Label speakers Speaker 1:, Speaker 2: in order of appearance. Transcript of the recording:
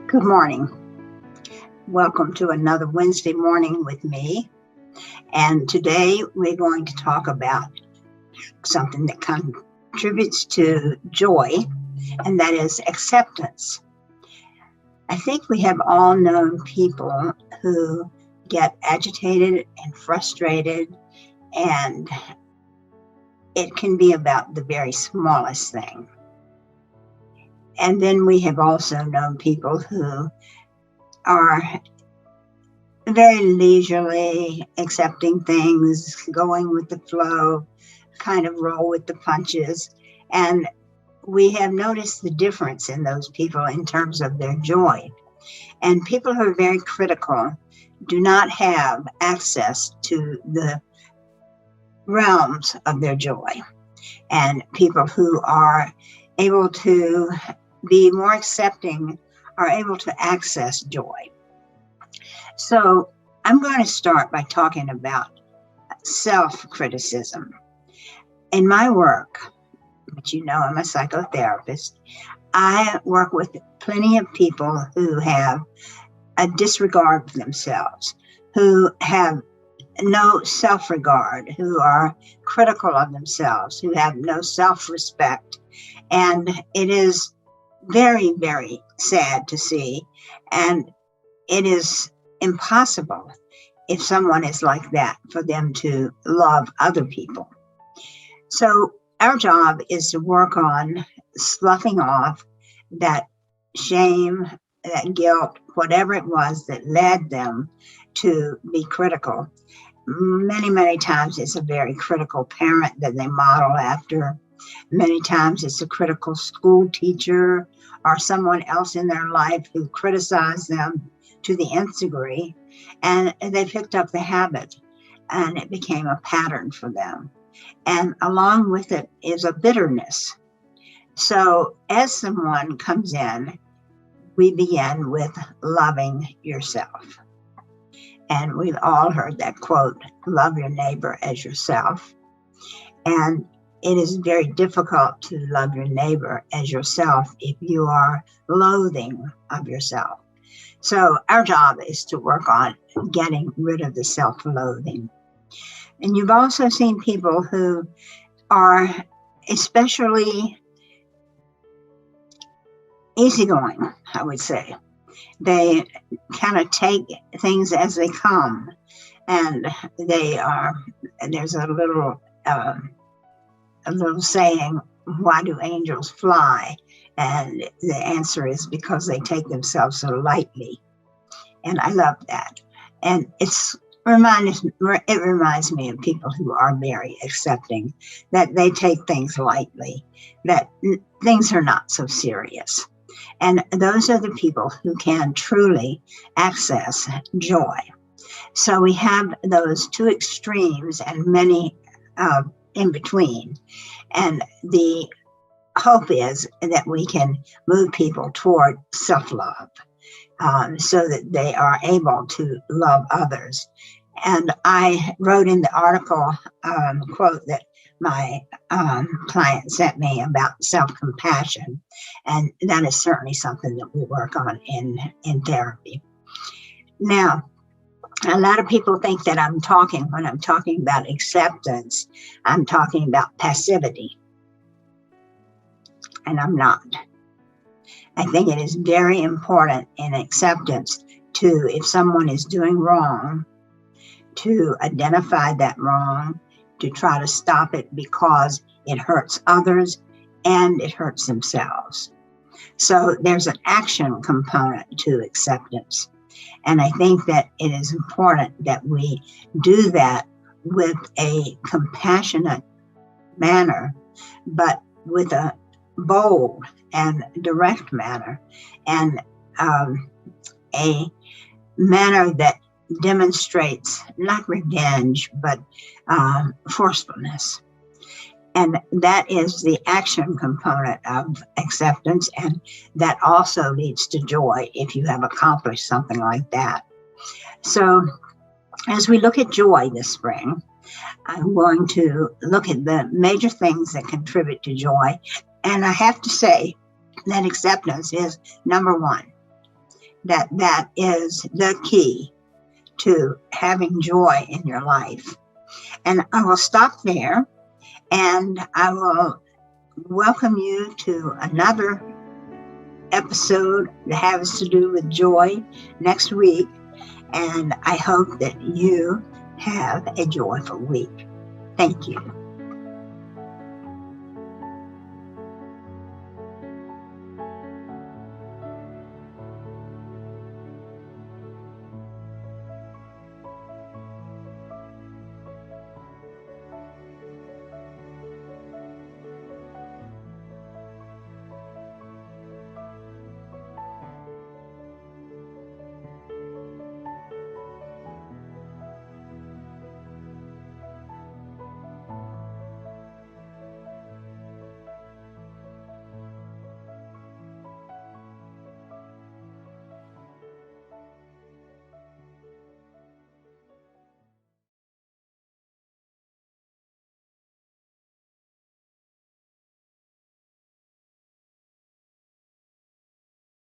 Speaker 1: Good morning. Welcome to another Wednesday morning with me. And today we're going to talk about something that contributes to joy, and that is acceptance. I think we have all known people who get agitated and frustrated, and it can be about the very smallest thing. And then we have also known people who are very leisurely, accepting things, going with the flow, kind of roll with the punches. And we have noticed the difference in those people in terms of their joy. And people who are very critical do not have access to the realms of their joy. And people who are able to be more accepting are able to access joy. So I'm going to start by talking about self-criticism. In my work, which you know I'm a psychotherapist, I work with plenty of people who have a disregard for themselves, who have no self-regard, who are critical of themselves, who have no self-respect. And it is very, very sad to see. And it is impossible if someone is like that for them to love other people. So our job is to work on sloughing off that shame, that guilt, whatever it was that led them to be critical. Many, many times it's a very critical parent that they model after. Many times it's a critical school teacher or someone else in their life who criticized them to the nth degree, and they picked up the habit and it became a pattern for them. And along with it is a bitterness. So as someone comes in, we begin with loving yourself. And we've all heard that quote, love your neighbor as yourself. And it is very difficult to love your neighbor as yourself if you are loathing of yourself. So our job is to work on getting rid of the self-loathing. And you've also seen people who are especially easygoing, I would say. They kind of take things as they come, and there's a little saying, why do angels fly? And the answer is because they take themselves so lightly. And I love that. And it reminds me of people who are very accepting, that they take things lightly, that things are not so serious. And those are the people who can truly access joy. So we have those two extremes and many in between. And the hope is that we can move people toward self-love so that they are able to love others. And I wrote in the article quote that my client sent me about self-compassion. And that is certainly something that we work on in therapy. Now, a lot of people think that when I'm talking about acceptance, I'm talking about passivity. And I'm not. I think it is very important in acceptance if someone is doing wrong, to identify that wrong, to try to stop it because it hurts others and it hurts themselves. So there's an action component to acceptance. And I think that it is important that we do that with a compassionate manner, but with a bold and direct manner, and a manner that demonstrates not revenge, but forcefulness. And that is the action component of acceptance. And that also leads to joy if you have accomplished something like that. So as we look at joy this spring, I'm going to look at the major things that contribute to joy. And I have to say that acceptance is number one. that is the key to having joy in your life. And I will stop there, and I will welcome you to another episode that has to do with joy next week. And I hope that you have a joyful week. Thank you.